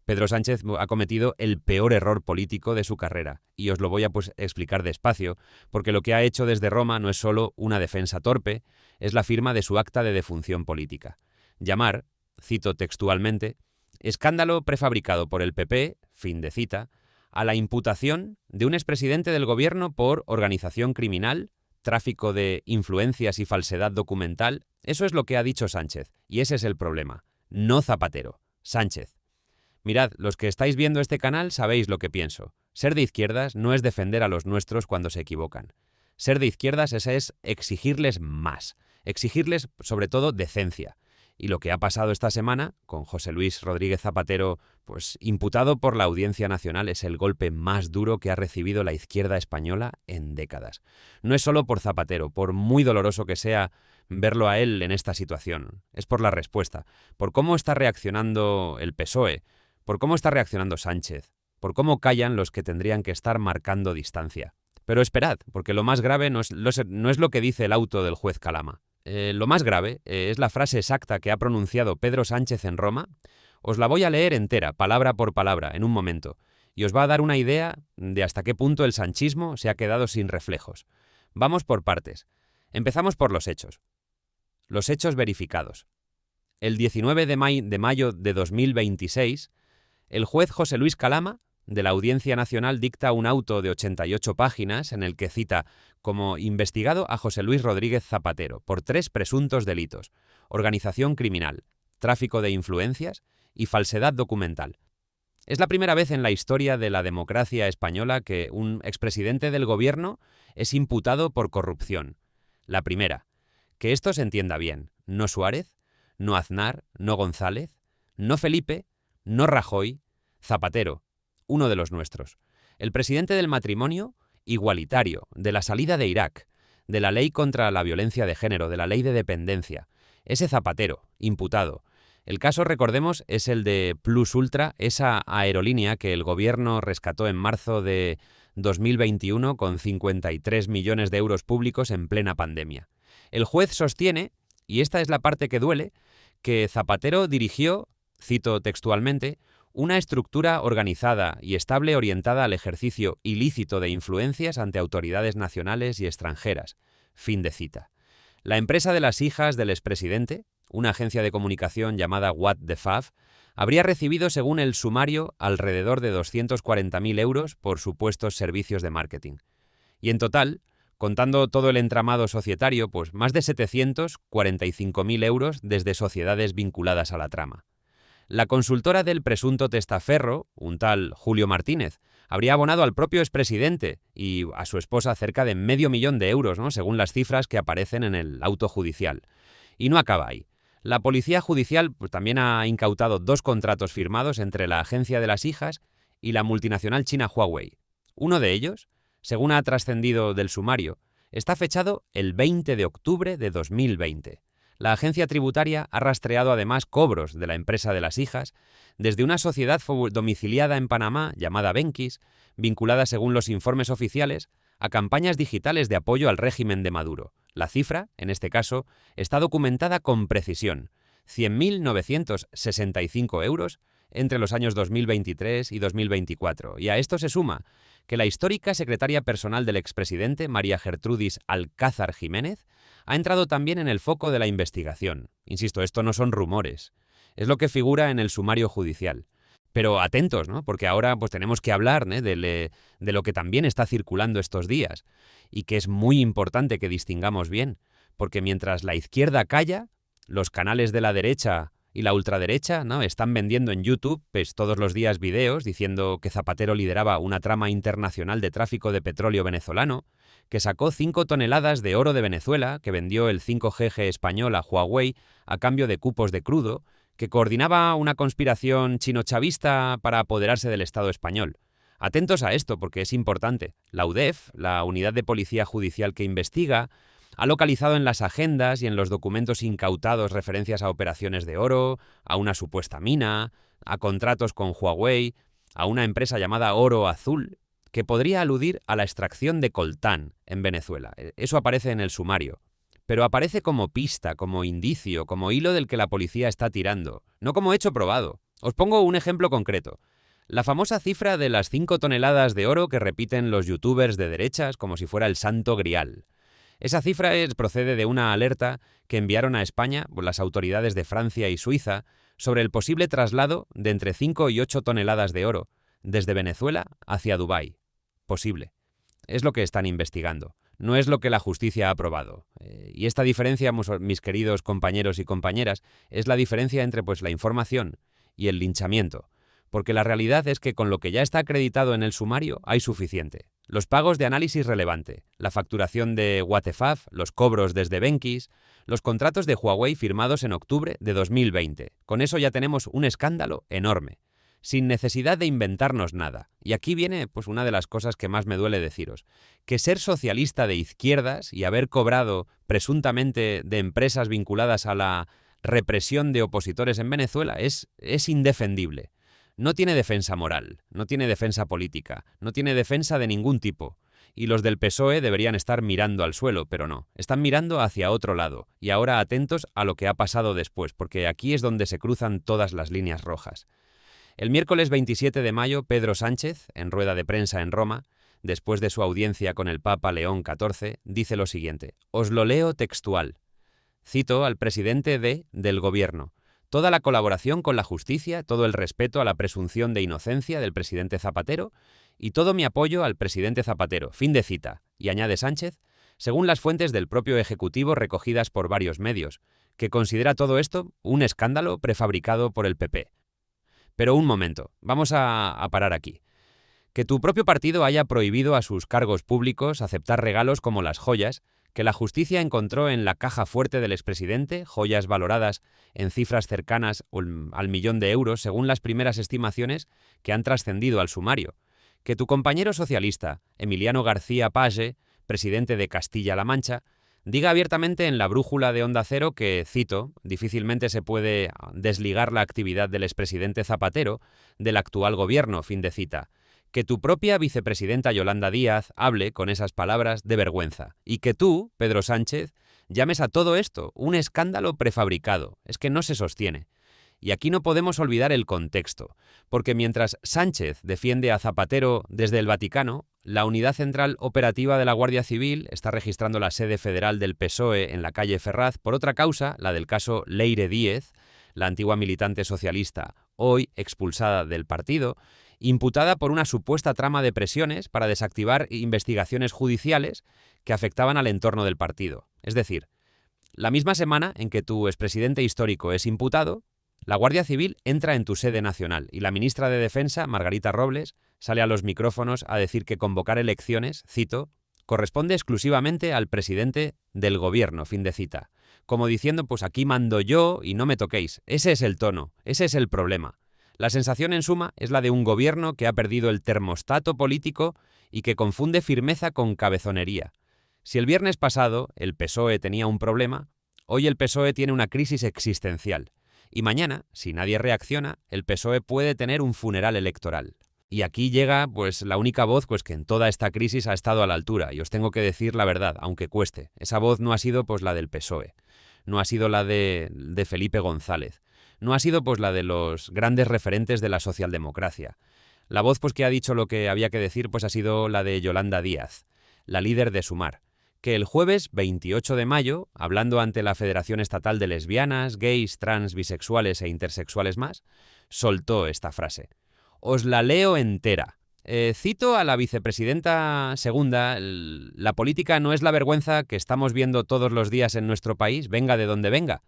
Pedro Sánchez ha cometido el peor error político de su carrera, y os lo voy a explicar despacio, porque lo que ha hecho desde Roma no es solo una defensa torpe, es la firma de su acta de defunción política. Llamar, cito textualmente, escándalo prefabricado por el PP, fin de cita, a la imputación de un expresidente del gobierno por organización criminal, tráfico de influencias y falsedad documental. Eso es lo que ha dicho Sánchez, y ese es el problema. No Zapatero, Sánchez. Mirad, los que estáis viendo este canal sabéis lo que pienso. Ser de izquierdas no es defender a los nuestros cuando se equivocan. Ser de izquierdas es exigirles más, exigirles sobre todo decencia. Y lo que ha pasado esta semana con José Luis Rodríguez Zapatero, pues imputado por la Audiencia Nacional, es el golpe más duro que ha recibido la izquierda española en décadas. No es solo por Zapatero, por muy doloroso que sea verlo a él en esta situación, es por la respuesta, por cómo está reaccionando el PSOE, por cómo está reaccionando Sánchez, por cómo callan los que tendrían que estar marcando distancia. Pero esperad, porque lo más grave no es lo que dice el auto del juez Calama. Lo más grave es la frase exacta que ha pronunciado Pedro Sánchez en Roma. Os la voy a leer entera, palabra por palabra, en un momento, y os va a dar una idea de hasta qué punto el sanchismo se ha quedado sin reflejos. Vamos por partes. Empezamos por los hechos. Los hechos verificados. El 19 de mayo de 2026, el juez José Luis Calama, de la Audiencia Nacional, dicta un auto de 88 páginas en el que cita como investigado a José Luis Rodríguez Zapatero por 3 presuntos delitos: organización criminal, tráfico de influencias y falsedad documental. Es la primera vez en la historia de la democracia española que un expresidente del gobierno es imputado por corrupción. La primera. Que esto se entienda bien. No Suárez, no Aznar, no González, no Felipe, no Rajoy, Zapatero, uno de los nuestros. El presidente del matrimonio igualitario, de la salida de Irak, de la ley contra la violencia de género, de la ley de dependencia. Ese Zapatero, imputado. El caso, recordemos, es el de Plus Ultra, esa aerolínea que el gobierno rescató en marzo de 2021 con 53 millones de euros públicos en plena pandemia. El juez sostiene, y esta es la parte que duele, que Zapatero dirigió, cito textualmente, una estructura organizada y estable orientada al ejercicio ilícito de influencias ante autoridades nacionales y extranjeras. Fin de cita. La empresa de las hijas del expresidente, una agencia de comunicación llamada What the Fav, habría recibido, según el sumario, alrededor de 240.000 euros por supuestos servicios de marketing. Y en total, contando todo el entramado societario, pues más de 745.000 euros desde sociedades vinculadas a la trama. La consultora del presunto testaferro, un tal Julio Martínez, habría abonado al propio expresidente y a su esposa cerca de $500.000 de euros, ¿no?, según las cifras que aparecen en el auto judicial. Y no acaba ahí. La policía judicial pues, también ha incautado 2 contratos firmados entre la agencia de las hijas y la multinacional china Huawei. Uno de ellos, según ha trascendido del sumario, está fechado el 20 de octubre de 2020. La agencia tributaria ha rastreado además cobros de la empresa de las hijas desde una sociedad domiciliada en Panamá llamada Benquis, vinculada según los informes oficiales a campañas digitales de apoyo al régimen de Maduro. La cifra, en este caso, está documentada con precisión: 100.965 euros entre los años 2023 y 2024. Y a esto se suma que la histórica secretaria personal del expresidente, María Gertrudis Alcázar Jiménez, ha entrado también en el foco de la investigación. Insisto, esto no son rumores, es lo que figura en el sumario judicial. Pero atentos, ¿no?, porque ahora pues tenemos que hablar, ¿no?, de lo que también está circulando estos días y que es muy importante que distingamos bien, porque mientras la izquierda calla, los canales de la derecha y la ultraderecha, ¿no?, están vendiendo en YouTube pues, todos los días videos diciendo que Zapatero lideraba una trama internacional de tráfico de petróleo venezolano, que sacó 5 toneladas de oro de Venezuela, que vendió el 5G español a Huawei a cambio de cupos de crudo, que coordinaba una conspiración chino-chavista para apoderarse del Estado español. Atentos a esto, porque es importante. La UDEF, la Unidad de Policía Judicial que investiga, ha localizado en las agendas y en los documentos incautados referencias a operaciones de oro, a una supuesta mina, a contratos con Huawei, a una empresa llamada Oro Azul, que podría aludir a la extracción de coltán en Venezuela. Eso aparece en el sumario. Pero aparece como pista, como indicio, como hilo del que la policía está tirando, no como hecho probado. Os pongo un ejemplo concreto. La famosa cifra de las 5 toneladas de oro que repiten los youtubers de derechas como si fuera el santo grial. Esa cifra procede de una alerta que enviaron a España las autoridades de Francia y Suiza sobre el posible traslado de entre 5 y 8 toneladas de oro desde Venezuela hacia Dubái. Posible. Es lo que están investigando. No es lo que la justicia ha aprobado. Y esta diferencia, mis queridos compañeros y compañeras, es la diferencia entre la información y el linchamiento. Porque la realidad es que con lo que ya está acreditado en el sumario hay suficiente. Los pagos de análisis relevante, la facturación de Watefaf, los cobros desde Benkis, los contratos de Huawei firmados en octubre de 2020. Con eso ya tenemos un escándalo enorme, sin necesidad de inventarnos nada. Y aquí viene una de las cosas que más me duele deciros, que ser socialista de izquierdas y haber cobrado presuntamente de empresas vinculadas a la represión de opositores en Venezuela es indefendible. No tiene defensa moral, no tiene defensa política, no tiene defensa de ningún tipo. Y los del PSOE deberían estar mirando al suelo, pero no. Están mirando hacia otro lado. Y ahora atentos a lo que ha pasado después, porque aquí es donde se cruzan todas las líneas rojas. El miércoles 27 de mayo, Pedro Sánchez, en rueda de prensa en Roma, después de su audiencia con el Papa León XIV, dice lo siguiente. Os lo leo textual. Cito al presidente del Gobierno. Toda la colaboración con la justicia, todo el respeto a la presunción de inocencia del presidente Zapatero y todo mi apoyo al presidente Zapatero. Fin de cita. Y añade Sánchez, según las fuentes del propio Ejecutivo recogidas por varios medios, que considera todo esto un escándalo prefabricado por el PP. Pero un momento, vamos a parar aquí. Que tu propio partido haya prohibido a sus cargos públicos aceptar regalos como las joyas que la justicia encontró en la caja fuerte del expresidente, joyas valoradas en cifras cercanas al 1.000.000 de euros según las primeras estimaciones que han trascendido al sumario. Que tu compañero socialista, Emiliano García Page, presidente de Castilla-La Mancha, diga abiertamente en la brújula de Onda Cero que, cito, difícilmente se puede desligar la actividad del expresidente Zapatero del actual gobierno, fin de cita. Que tu propia vicepresidenta Yolanda Díaz hable con esas palabras de vergüenza. Y que tú, Pedro Sánchez, llames a todo esto un escándalo prefabricado. Es que no se sostiene. Y aquí no podemos olvidar el contexto, porque mientras Sánchez defiende a Zapatero desde el Vaticano, la Unidad Central Operativa de la Guardia Civil está registrando la sede federal del PSOE en la calle Ferraz por otra causa, la del caso Leire Díez, la antigua militante socialista, hoy expulsada del partido, imputada por una supuesta trama de presiones para desactivar investigaciones judiciales que afectaban al entorno del partido. Es decir, la misma semana en que tu expresidente histórico es imputado, la Guardia Civil entra en tu sede nacional y la ministra de Defensa, Margarita Robles, sale a los micrófonos a decir que convocar elecciones, cito, corresponde exclusivamente al presidente del gobierno, fin de cita. Como diciendo, aquí mando yo y no me toquéis. Ese es el tono, ese es el problema. La sensación, en suma, es la de un gobierno que ha perdido el termostato político y que confunde firmeza con cabezonería. Si el viernes pasado el PSOE tenía un problema, hoy el PSOE tiene una crisis existencial. Y mañana, si nadie reacciona, el PSOE puede tener un funeral electoral. Y aquí llega la única voz que en toda esta crisis ha estado a la altura. Y os tengo que decir la verdad, aunque cueste. Esa voz no ha sido la del PSOE. No ha sido la de Felipe González. No ha sido la de los grandes referentes de la socialdemocracia. La voz que ha dicho lo que había que decir ha sido la de Yolanda Díaz, la líder de Sumar, que el jueves 28 de mayo, hablando ante la Federación Estatal de Lesbianas, Gays, Trans, Bisexuales e Intersexuales más, soltó esta frase. Os la leo entera. Cito a la vicepresidenta segunda, la política no es la vergüenza que estamos viendo todos los días en nuestro país, venga de donde venga.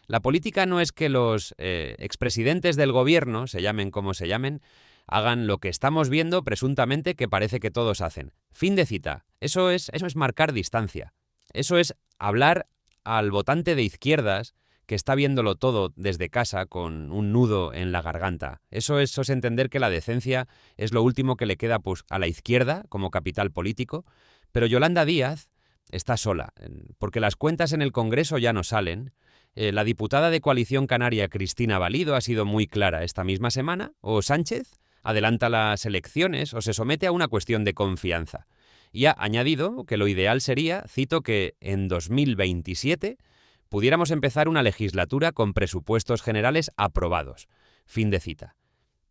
La política no es que los expresidentes del gobierno, se llamen como se llamen, hagan lo que estamos viendo presuntamente que parece que todos hacen. Fin de cita. Eso es marcar distancia. Eso es hablar al votante de izquierdas que está viéndolo todo desde casa con un nudo en la garganta. Eso es entender que la decencia es lo último que le queda a la izquierda como capital político. Pero Yolanda Díaz está sola, porque las cuentas en el Congreso ya no salen. La diputada de Coalición Canaria, Cristina Valido, ha sido muy clara esta misma semana. O Sánchez adelanta las elecciones o se somete a una cuestión de confianza. Y ha añadido que lo ideal sería, cito, que en 2027 pudiéramos empezar una legislatura con presupuestos generales aprobados. Fin de cita.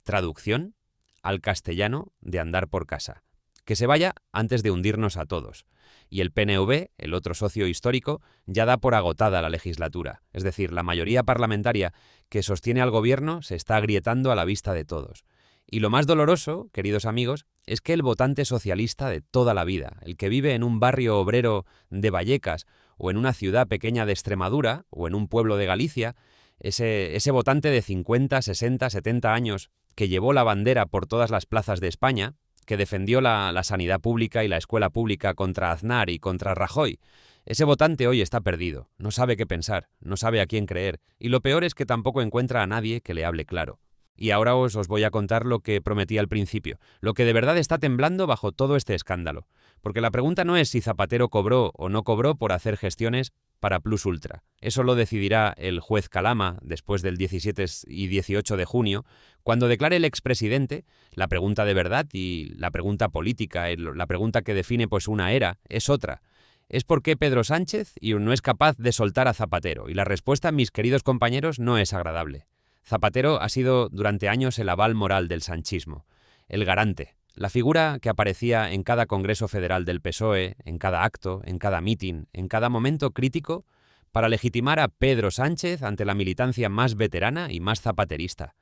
Traducción al castellano de andar por casa. Que se vaya antes de hundirnos a todos. Y el PNV, el otro socio histórico, ya da por agotada la legislatura. Es decir, la mayoría parlamentaria que sostiene al gobierno se está agrietando a la vista de todos. Y lo más doloroso, queridos amigos, es que el votante socialista de toda la vida, el que vive en un barrio obrero de Vallecas o en una ciudad pequeña de Extremadura o en un pueblo de Galicia, ese votante de 50, 60, 70 años que llevó la bandera por todas las plazas de España, que defendió la sanidad pública y la escuela pública contra Aznar y contra Rajoy, ese votante hoy está perdido, no sabe qué pensar, no sabe a quién creer, y lo peor es que tampoco encuentra a nadie que le hable claro. Y ahora os voy a contar lo que prometí al principio, lo que de verdad está temblando bajo todo este escándalo. Porque la pregunta no es si Zapatero cobró o no cobró por hacer gestiones para Plus Ultra. Eso lo decidirá el juez Calama después del 17 y 18 de junio, cuando declare el expresidente. La pregunta de verdad y la pregunta política, la pregunta que define pues una era, es otra. Es por qué Pedro Sánchez no es capaz de soltar a Zapatero. Y la respuesta, mis queridos compañeros, no es agradable. Zapatero ha sido durante años el aval moral del sanchismo, el garante, la figura que aparecía en cada Congreso Federal del PSOE, en cada acto, en cada mitin, en cada momento crítico, para legitimar a Pedro Sánchez ante la militancia más veterana y más zapaterista.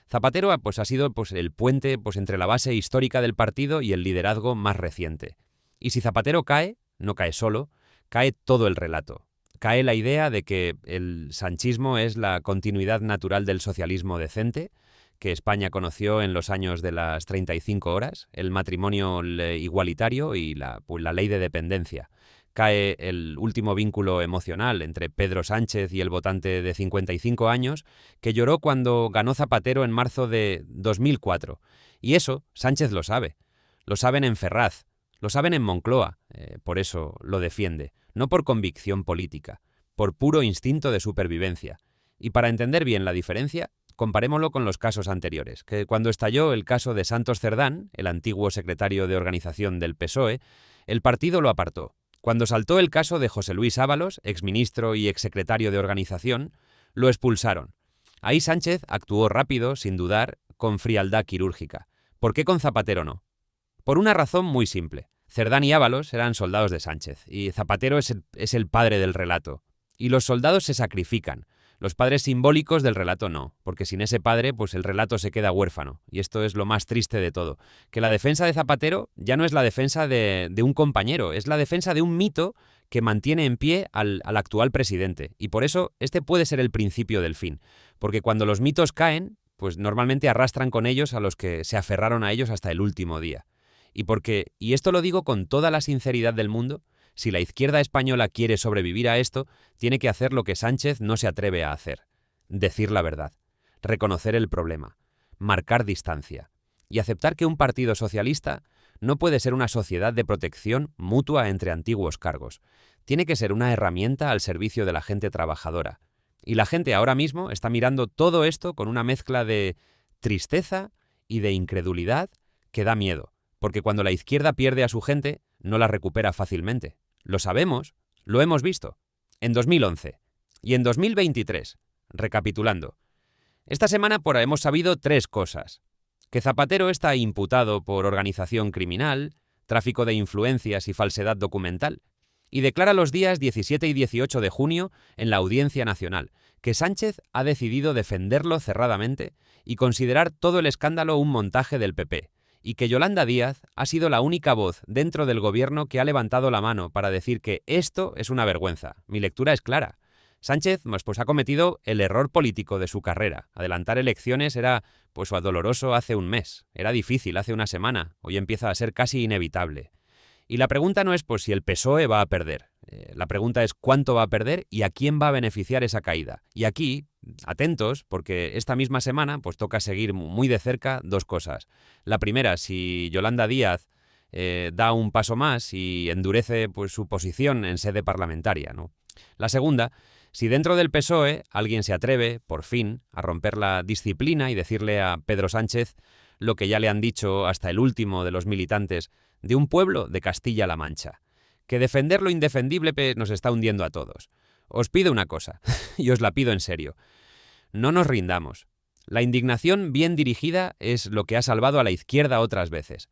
Zapatero ha sido el puente entre la base histórica del partido y el liderazgo más reciente. Y si Zapatero cae, no cae solo, cae todo el relato. Cae la idea de que el sanchismo es la continuidad natural del socialismo decente, que España conoció en los años de las 35 horas, el matrimonio igualitario y la ley de dependencia. Cae el último vínculo emocional entre Pedro Sánchez y el votante de 55 años, que lloró cuando ganó Zapatero en marzo de 2004. Y eso Sánchez lo sabe. Lo saben en Ferraz, lo saben en Moncloa, por eso lo defiende. No por convicción política, por puro instinto de supervivencia. Y para entender bien la diferencia, comparémoslo con los casos anteriores, que cuando estalló el caso de Santos Cerdán, el antiguo secretario de organización del PSOE, el partido lo apartó. Cuando saltó el caso de José Luis Ábalos, exministro y exsecretario de organización, lo expulsaron. Ahí Sánchez actuó rápido, sin dudar, con frialdad quirúrgica. ¿Por qué con Zapatero no? Por una razón muy simple. Cerdán y Ábalos eran soldados de Sánchez, y Zapatero es el padre del relato. Y los soldados se sacrifican. Los padres simbólicos del relato no, porque sin ese padre, el relato se queda huérfano. Y esto es lo más triste de todo, que la defensa de Zapatero ya no es la defensa de un compañero, es la defensa de un mito que mantiene en pie al actual presidente. Y por eso este puede ser el principio del fin, porque cuando los mitos caen, normalmente arrastran con ellos a los que se aferraron a ellos hasta el último día. Y esto lo digo con toda la sinceridad del mundo, si la izquierda española quiere sobrevivir a esto, tiene que hacer lo que Sánchez no se atreve a hacer: decir la verdad, reconocer el problema, marcar distancia y aceptar que un partido socialista no puede ser una sociedad de protección mutua entre antiguos cargos. Tiene que ser una herramienta al servicio de la gente trabajadora. Y la gente ahora mismo está mirando todo esto con una mezcla de tristeza y de incredulidad que da miedo. Porque cuando la izquierda pierde a su gente, no la recupera fácilmente. Lo sabemos, lo hemos visto. En 2011 y en 2023. Recapitulando. Esta semana hemos sabido 3 cosas. Que Zapatero está imputado por organización criminal, tráfico de influencias y falsedad documental. Y declara los días 17 y 18 de junio en la Audiencia Nacional que Sánchez ha decidido defenderlo cerradamente y considerar todo el escándalo un montaje del PP. Y que Yolanda Díaz ha sido la única voz dentro del gobierno que ha levantado la mano para decir que esto es una vergüenza. Mi lectura es clara. Sánchez ha cometido el error político de su carrera. Adelantar elecciones era doloroso hace un mes, era difícil hace una semana, hoy empieza a ser casi inevitable. Y la pregunta no es si el PSOE va a perder. La pregunta es cuánto va a perder y a quién va a beneficiar esa caída. Y aquí, atentos, porque esta misma semana toca seguir muy de cerca 2 cosas. La primera, si Yolanda Díaz da un paso más y endurece su posición en sede parlamentaria, ¿no? La segunda, si dentro del PSOE alguien se atreve, por fin, a romper la disciplina y decirle a Pedro Sánchez lo que ya le han dicho hasta el último de los militantes de un pueblo de Castilla-La Mancha, que defender lo indefendible nos está hundiendo a todos. Os pido una cosa, y os la pido en serio. No nos rindamos. La indignación bien dirigida es lo que ha salvado a la izquierda otras veces.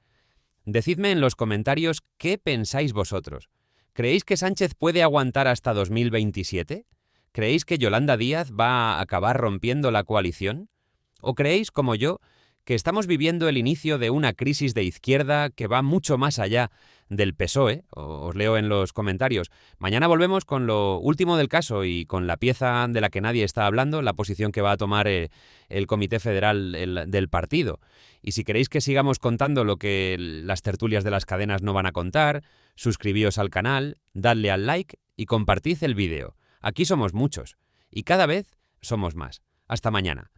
Decidme en los comentarios qué pensáis vosotros. ¿Creéis que Sánchez puede aguantar hasta 2027? ¿Creéis que Yolanda Díaz va a acabar rompiendo la coalición? ¿O creéis, como yo, que estamos viviendo el inicio de una crisis de izquierda que va mucho más allá del PSOE? Os leo en los comentarios. Mañana volvemos con lo último del caso y con la pieza de la que nadie está hablando, la posición que va a tomar el Comité Federal del partido. Y si queréis que sigamos contando lo que las tertulias de las cadenas no van a contar, suscribíos al canal, dadle al like y compartid el vídeo. Aquí somos muchos y cada vez somos más. Hasta mañana.